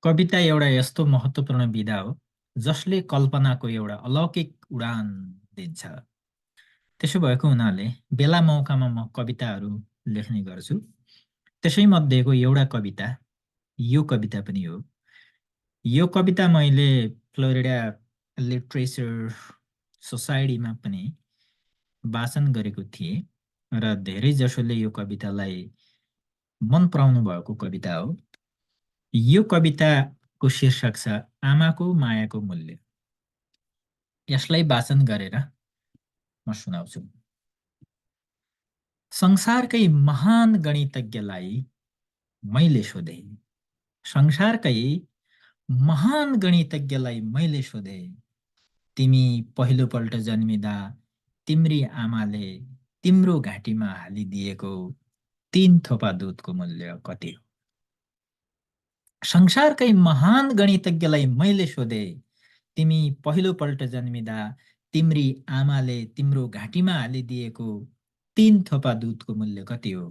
कविता एउटा यस्तो महत्त्वपूर्ण विधा हो जसले कल्पनाको एउटा अलौकिक उडान दिन्छ। त्यसो भएको हुनाले बेला मौकामा म कविताहरू लेख्ने गर्छु। त्यसैमध्येको एउटा कविता यो कविता पनि हो। यो कविता मैले फ्लोरिडा लिटरेचर सोसाइटीमा पनि वाचन गरेको थिएँ र धेरैजसोले यो कवितालाई मन पराउनु भएको कविता हो। यो कविताको शीर्षक छ आमाको मायाको मूल्य। यसलाई वाचन गरेर म सुनाउँछु। संसारकै महान गणितज्ञलाई मैले सोधे, संसारकै महान गणितज्ञलाई मैले सोधे, तिमी पहिलोपल्ट जन्मिँदा तिम्री आमाले तिम्रो घाँटीमा हालिदिएको 3 थोपा दुधको मूल्य कति हो? संसारकै महान गणितज्ञलाई मैले सोधे, तिमी पहिलोपल्ट जन्मिँदा तिम्री आमाले तिम्रो घाँटीमा हालिदिएको 3 थोपा दुधको मूल्य कति हो?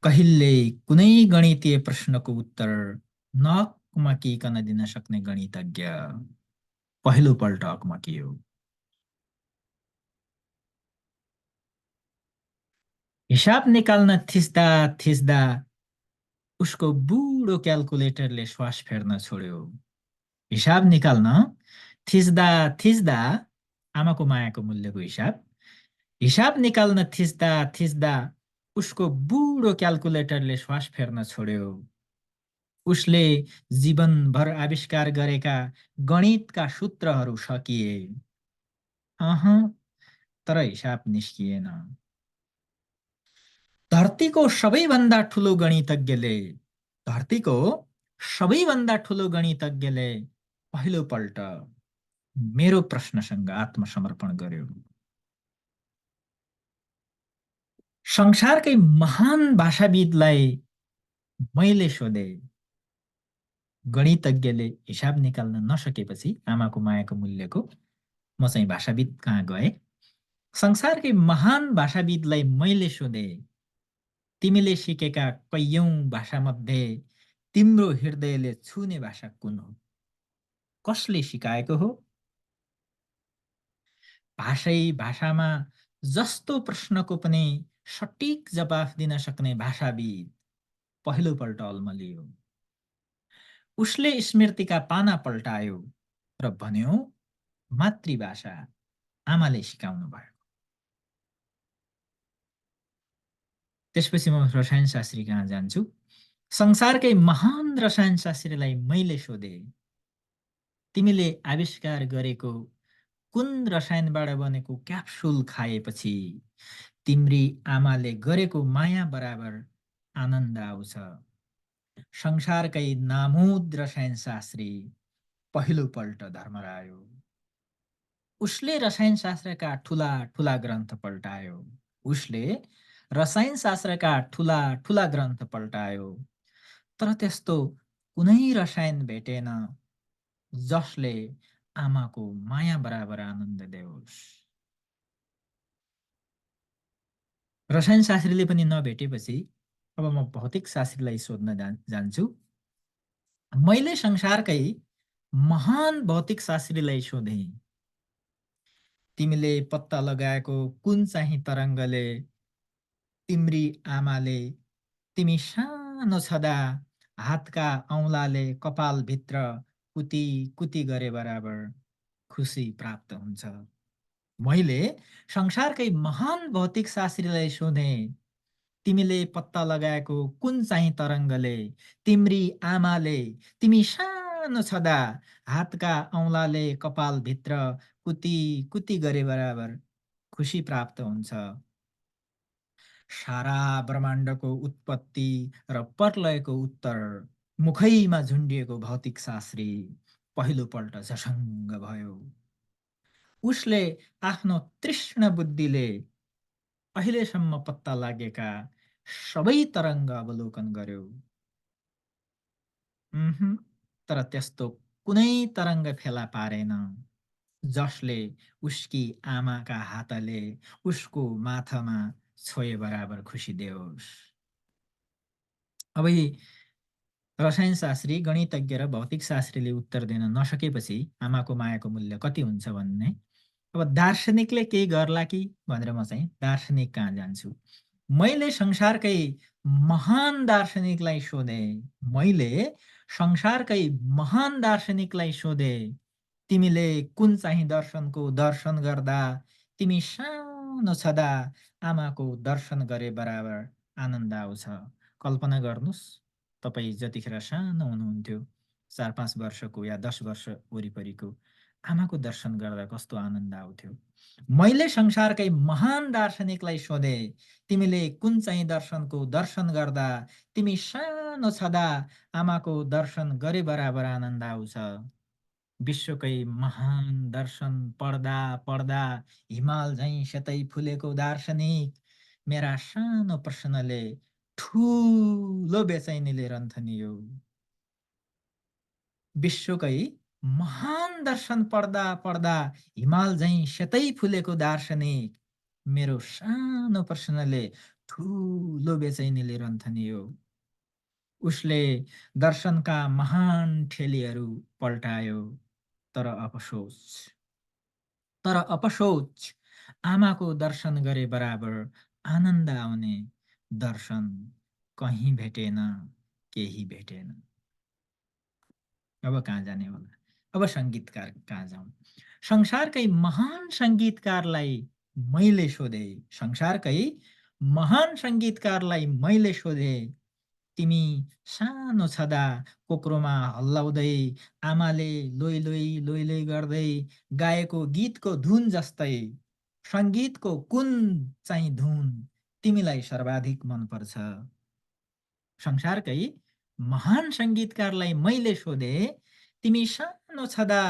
कहिल्यै कुनै गणितीय प्रश्नको उत्तर नअकमकिकन दिन सक्ने गणितज्ञ पहिलोपल्ट अकमकियो। हिसाब निकाल्न थिच्दा थिच्दा उसको बुढो क्याल्कुलेटरले श्वास फेर्न छोड्यो। हिसाब निकाल्न थिच्दा थिच्दा आमाको मायाको मूल्यको हिसाब निकाल्न थिच्दा थिच्दा उसको बुढो क्याल्कुलेटरले श्वास फेर्न छोड्यो। उसले जीवनभर आविष्कार गरेका गणितका सूत्रहरू सकिए। अह, तर हिसाब निस्किएन। धरतीको सबैभन्दा ठुलो गणितज्ञले धरतीको सबैभन्दा ठुलो गणितज्ञले पहिलोपल्ट मेरो प्रश्नसँग आत्मसमर्पण गर्यो। संसारकै महान भाषाविदलाई मैले सोधे, गणितज्ञले हिसाब निकाल्न नसकेपछि आमाको मायाको मूल्यको म चाहिँ भाषाविद कहाँ गए। संसारकै महान भाषाविदलाई मैले सोधे, तिमीले सिकेका कैयौं भाषामध्ये तिम्रो हृदयले छुने भाषा कुन हो? कसले सिकाएको हो? भाषामा जस्तो प्रश्नको पनि सटिक जवाफ दिन सक्ने भाषाविद पहिलोपल्ट अल्मलियो। उसले स्मृतिका पाना पल्टायो र भन्यो, मातृभाषा आमाले सिकाउनु भयो। त्यसपछि म रसायनशास्त्री कहाँ जान्छु। संसारकै महान रसायनशास्त्रीलाई मैले सोधे, तिमीले आविष्कार गरेको कुन रसायनबाट बनेको क्याप्सुल खाएपछि तिम्री आमाले गरेको माया बराबर आनन्द आउँछ? संसारकै नामुद रसायनशास्त्री पहिलोपल्ट धर्मरायो। उसले रसायनशास्त्रका ठुला ठुला ग्रन्थ पल्टायो। उसले रसायनशास्त्रका ठुला ठुला ग्रन्थ पल्टायो, तर त्यस्तो कुनै रसायन भेटेन जसले आमाको माया बराबर आनन्द देओस्। रसायनशास्त्रीले पनि नभेटेपछि अब म भौतिक शास्त्रीलाई सोध्न जान्छु। मैले संसारकै महान भौतिक शास्त्रीलाई सोधे, तिमीले पत्ता लगाएको कुन चाहिँ तरङ्गले तिम्री आमाले तिमी सानो छँदा हातका औँलाले कपालभित्र कुती कुती गरे बराबर खुसी प्राप्त हुन्छ? मैले संसारकै महान भौतिक शास्त्रीलाई सोधे, तिमीले पत्ता लगाएको कुन चाहिँ तरङ्गले तिम्री आमाले तिमी सानो छँदा हातका औँलाले कपालभित्र कुती कुती गरे बराबर खुसी प्राप्त हुन्छ? सारा ब्रह्माण्डको उत्पत्ति र प्रलयको उत्तर मुखैमा झुन्डिएको भौतिक शास्त्री पहिलोपल्ट झसङ्ग भयो। उसले आफ्नो तृष्ण बुद्धिले अहिलेसम्म पत्ता लागेका सबै तरङ्ग अवलोकन गर्यो। तर त्यस्तो कुनै तरङ्ग फेला पारेन जसले उसकी आमाका हातले उसको माथामा छोए बराबर खुसी देओस्। अब यी रसायनशास्त्री, गणितज्ञ र भौतिक शास्त्रीले उत्तर दिन नसकेपछि आमाको मायाको मूल्य कति हुन्छ भन्ने अब दार्शनिकले केही गर्ला कि भनेर म चाहिँ दार्शनिक कहाँ जान्छु। मैले संसारकै महान दार्शनिकलाई सोधेँ, मैले संसारकै महान दार्शनिकलाई सोधेँ, तिमीले कुन चाहिँ दर्शनको दर्शन गर्दा तिमी सानो छँदा आमाको दर्शन गरे बराबर आनन्द आउँछ। कल्पना गर्नुहोस्, तपाईँ जतिखेर सानो हुनुहुन्थ्यो, 4-5 वर्षको या 10 वर्ष वरिपरिको, आमाको दर्शन गर्दा कस्तो आनन्द आउँथ्यो। मैले संसारकै महान दार्शनिकलाई सोधेँ, तिमीले कुन चाहिँ दर्शनको दर्शन गर्दा तिमी सानो छँदा आमाको दर्शन गरे बराबर आनन्द आउँछ। विश्वकै महान दर्शन पढ्दा पढ्दा हिमाल झैँ सेतै फुलेको दार्शनिक, मेरा सानो प्रश्नले ठुलो बेचैनीले रन्थनियो। विश्वकै महान दर्शन पढ्दा पढ्दा हिमाल झैँ सेतै फुलेको दार्शनिक, मेरो सानो प्रश्नले ठुलो बेचैनीले रन्थनियो। उसले दर्शनका महान ठेलीहरू पल्टायो, तर अपसोच तर अपसोच आमाको दर्शन गरे बराबर आनन्द आउने दर्शन कहीँ भेटेन, केही भेटेन। अब कहाँ जाने होला? अब सङ्गीतकार कहाँ जाउँ? संसारकै महान सङ्गीतकारलाई मैले सोधेँ, संसारकै महान सङ्गीतकारलाई मैले सोधेँ, तिमी सानो छँदा कोक्रोमा हल्लाउँदै आमाले लोइ लोइ लोइ लोइ गर्दै गाएको गीतको धुन जस्तै सङ्गीतको कुन चाहिँ धुन तिमीलाई सर्वाधिक मनपर्छ? संसारकै महान सङ्गीतकारलाई मैले सोधेँ, तिमी सानो छँदा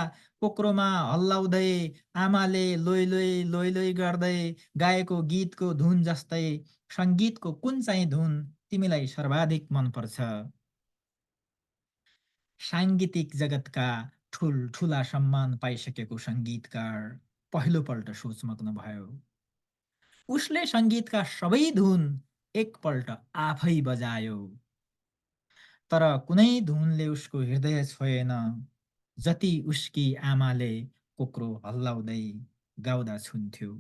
कोक्रोमा हल्लाउँदै आमाले लोइ लोइ लोइ लोइ गर्दै गाएको गीतको धुन जस्तै सङ्गीतको कुन चाहिँ धुन तिमीलाई सर्वाधिक मनपर्छ? साङ्गीतिक जगतका ठुलठुला सम्मान पाइसकेको सङ्गीतकार पहिलोपल्ट सोचमग्न भयो। उसले सङ्गीतका सबै धुन एकपल्ट आफै बजायो, तर कुनै धुनले उसको हृदय छोएन, जति उसकी आमाले कोक्रो हल्लाउँदै गाउँदा छुन्थ्यो।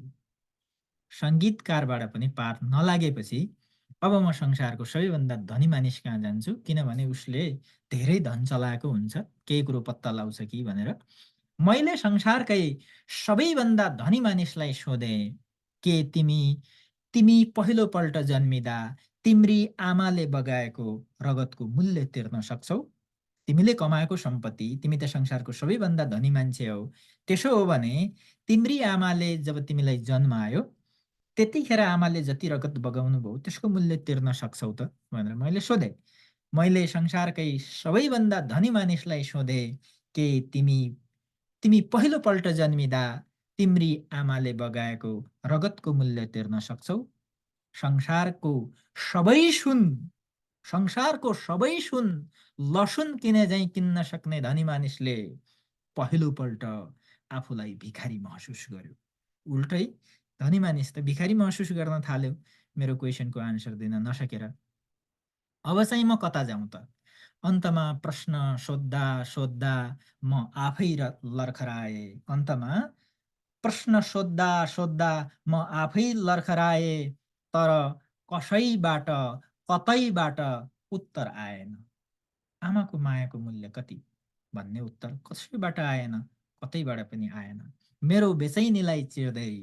सङ्गीतकारबाट पनि पार नलागेपछि अब म संसारको सबैभन्दा धनी मानिस कहाँ जान्छु, किनभने उसले धेरै धन चलाएको हुन्छ, केही कुरो पत्ता लाउँछ कि भनेर। मैले संसारकै सबैभन्दा धनी मानिसलाई सोधेँ, के तिमी तिमी पहिलोपल्ट जन्मिँदा तिम्री आमाले बगाएको रगतको मूल्य तिर्न सक्छौ? तिमीले कमाएको सम्पत्ति, तिमी त संसारको सबैभन्दा धनी मान्छे हौ, त्यसो हो भने तिम्री आमाले जब तिमीलाई जन्मायो त्यतिखेर आमाले जति रगत बगाउनु भयो त्यसको मूल्य तिर्न सक्छौ त भनेर मैले सोधेँ। मैले संसारकै सबैभन्दा धनी मानिसलाई सोधेँ, के तिमी तिमी पहिलोपल्ट जन्मिँदा तिम्री आमाले बगाएको रगतको मूल्य तिर्न सक्छौ? संसारको सबै सुन संसारको सबै सुन लसुन किने झैँ किन्न सक्ने धनी मानिसले पहिलोपल्ट आफूलाई भिखारी महसुस गर्यो। उल्टै धनी मानिस त भिखारी महसुस गर्न थाल्यो मेरो क्वेसनको आन्सर दिन नसकेर। अब चाहिँ म कता जाउँ त? अन्तमा प्रश्न सोद्धा सोद्धा म आफै लर्खराएँ। अन्तमा प्रश्न सोद्धा सोद्धा म आफै लर्खराएँ, तर कसैबाट कतैबाट उत्तर आएन। आमाको मायाको मूल्य कति भन्ने उत्तर कसैबाट आएन, कतैबाट पनि आएन। मेरो बेचैनीलाई चिर्दै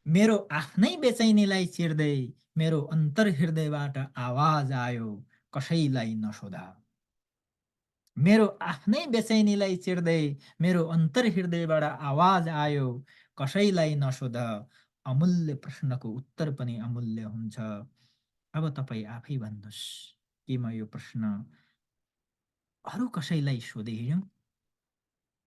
मेरो आफ्नै बेचैनीलाई चिर्दै मेरो अन्तर्हृदयबाट आवाज आयो, कसैलाई नसोधा। मेरो आफ्नै बेचैनीलाई चिर्दै मेरो अन्तर्हृदयबाट आवाज आयो, कसैलाई नसोध। अमूल्य प्रश्नको उत्तर पनि अमूल्य हुन्छ। अब तपाईँ आफै भन्नुहोस्, के म यो प्रश्न अरू कसैलाई सोधे हिँड्यौँ?